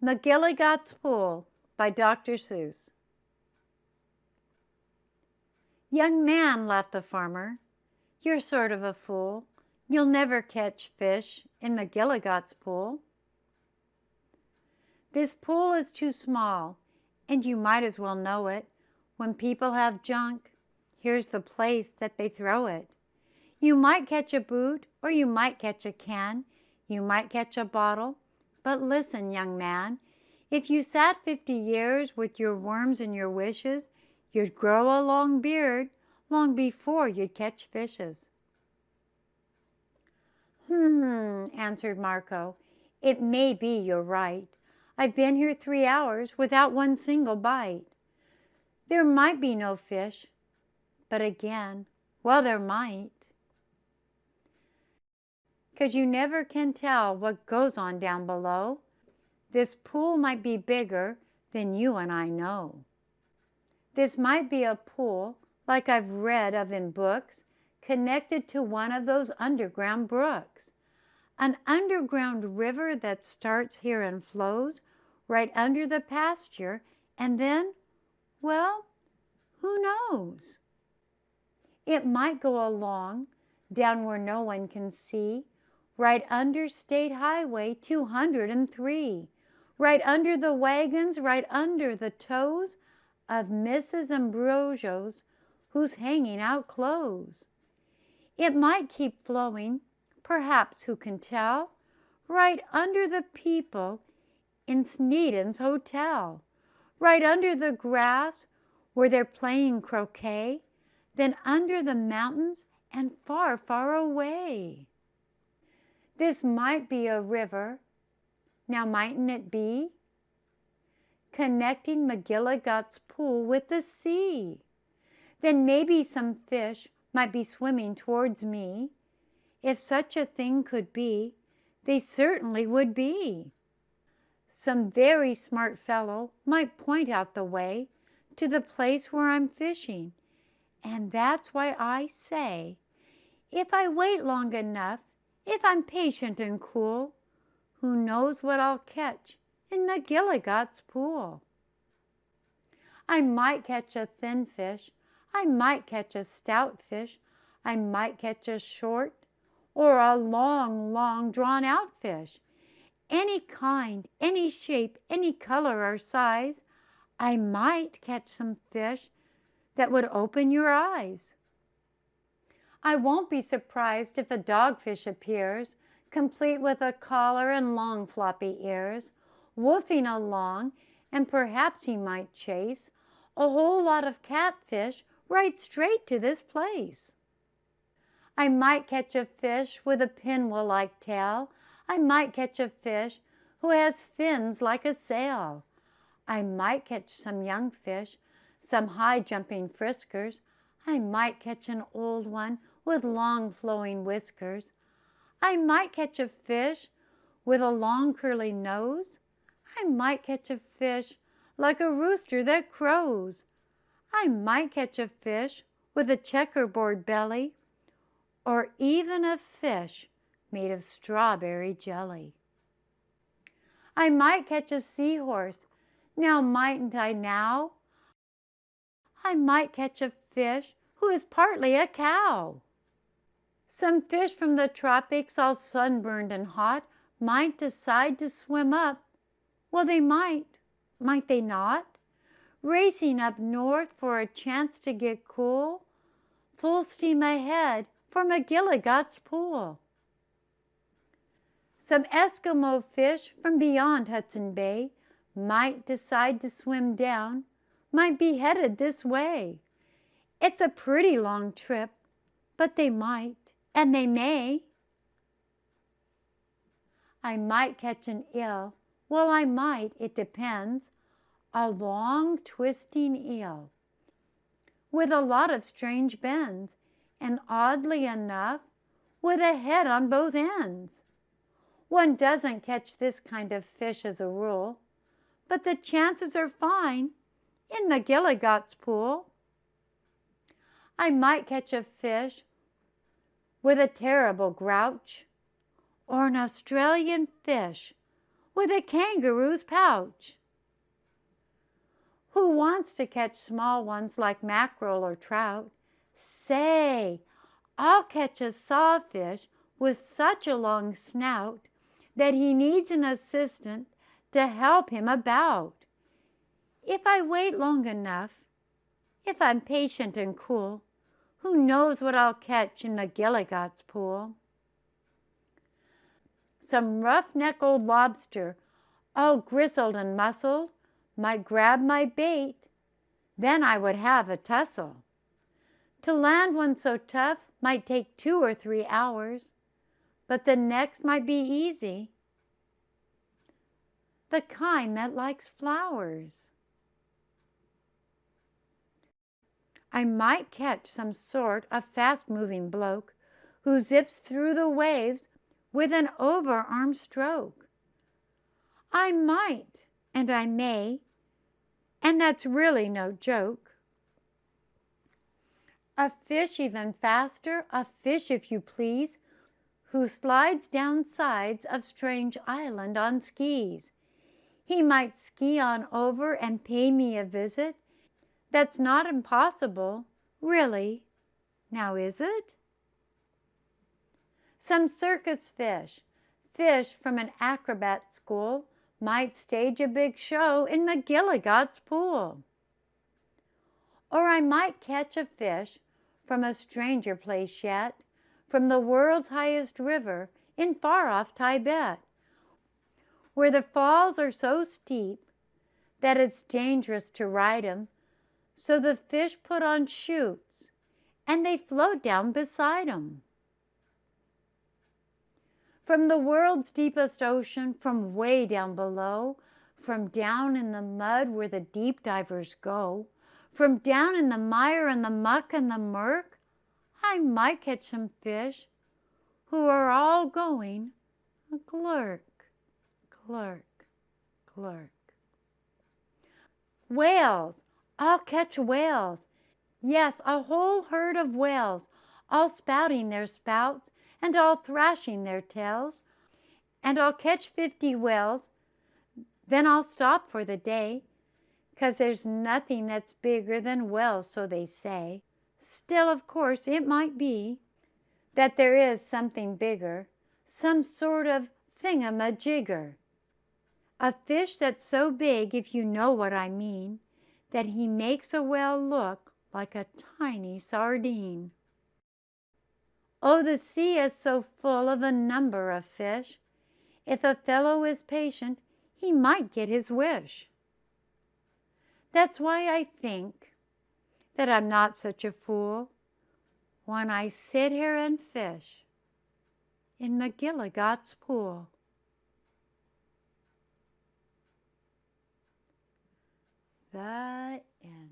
McElligot's Pool by Dr. Seuss. Young man, laughed the farmer, you're sort of a fool. You'll never catch fish in McElligot's pool. This pool is too small, and you might as well know it. When people have junk, here's the place that they throw it. You might catch a boot, or you might catch a can. You might catch a bottle. But listen, young man, if you sat 50 years with your worms and your wishes, you'd grow a long beard long before you'd catch fishes. Answered Marco. It may be you're right. I've been here 3 hours without one single bite. There might be no fish, but again, well, there might. 'Cause you never can tell what goes on down below. This pool might be bigger than you and I know. This might be a pool like I've read of in books, connected to one of those underground brooks. An underground river that starts here and flows right under the pasture, and then, well, who knows? It might go along down where no one can see, right under State Highway 203, right under the wagons, right under the toes of Mrs. Ambrosio's, who's hanging out clothes. It might keep flowing, perhaps, who can tell, right under the people in Sneeden's hotel, right under the grass where they're playing croquet, then under the mountains and far, far away. This might be a river, now mightn't it be? Connecting McElligot's pool with the sea. Then maybe some fish might be swimming towards me. If such a thing could be, they certainly would be. Some very smart fellow might point out the way to the place where I'm fishing, and that's why I say, if I wait long enough, if I'm patient and cool, who knows what I'll catch in McElligot's pool? I might catch a thin fish, I might catch a stout fish, I might catch a short or a long, long drawn out fish. Any kind, any shape, any color or size. I might catch some fish that would open your eyes. I won't be surprised if a dogfish appears, complete with a collar and long floppy ears, woofing along, and perhaps he might chase a whole lot of catfish right straight to this place. I might catch a fish with a pinwheel-like tail. I might catch a fish who has fins like a sail. I might catch some young fish, some high-jumping friskers. I might catch an old one with long flowing whiskers. I might catch a fish with a long curly nose. I might catch a fish like a rooster that crows. I might catch a fish with a checkerboard belly, or even a fish made of strawberry jelly. I might catch a seahorse, now mightn't I now? I might catch a fish who is partly a cow. Some fish from the tropics, all sunburned and hot, might decide to swim up. Well, they might they not? Racing up north for a chance to get cool, full steam ahead for McElligot's pool. Some Eskimo fish from beyond Hudson Bay might decide to swim down, might be headed this way. It's a pretty long trip, but they might, and they may. I might catch an eel, well, I might, it depends, a long twisting eel with a lot of strange bends, and oddly enough, with a head on both ends. One doesn't catch this kind of fish as a rule, but the chances are fine in McElligot's pool. I might catch a fish with a terrible grouch, or an Australian fish with a kangaroo's pouch. Who wants to catch small ones like mackerel or trout? Say, I'll catch a sawfish with such a long snout that he needs an assistant to help him about. If I wait long enough, if I'm patient and cool, who knows what I'll catch in McElligot's pool? Some rough-neck old lobster, all gristled and muscled, might grab my bait. Then I would have a tussle. To land one so tough might take 2 or 3 hours, but the next might be easy. The kind that likes flowers. I might catch some sort of fast-moving bloke who zips through the waves with an overarm stroke. I might, and I may, and that's really no joke. A fish even faster, a fish, if you please, who slides down sides of strange island on skis. He might ski on over and pay me a visit. That's not impossible, really. Now is it? Some circus fish, fish from an acrobat school, might stage a big show in McElligot's pool. Or I might catch a fish from a stranger place yet, from the world's highest river in far-off Tibet, where the falls are so steep that it's dangerous to ride 'em, so the fish put on chutes and they float down beside 'em. From the world's deepest ocean, from way down below, from down in the mud where the deep divers go, from down in the mire and the muck and the murk, I might catch some fish who are all going glurk, glurk, glurk. Whales, I'll catch whales. Yes, a whole herd of whales, all spouting their spouts and all thrashing their tails. And I'll catch 50 whales, then I'll stop for the day, 'cause there's nothing that's bigger than whales, so they say. Still, of course, it might be that there is something bigger, some sort of thingamajigger. A fish that's so big, if you know what I mean, that he makes a whale look like a tiny sardine. Oh, the sea is so full of a number of fish. If a fellow is patient, he might get his wish. That's why I think that I'm not such a fool when I sit here and fish in McElligot's pool. The end.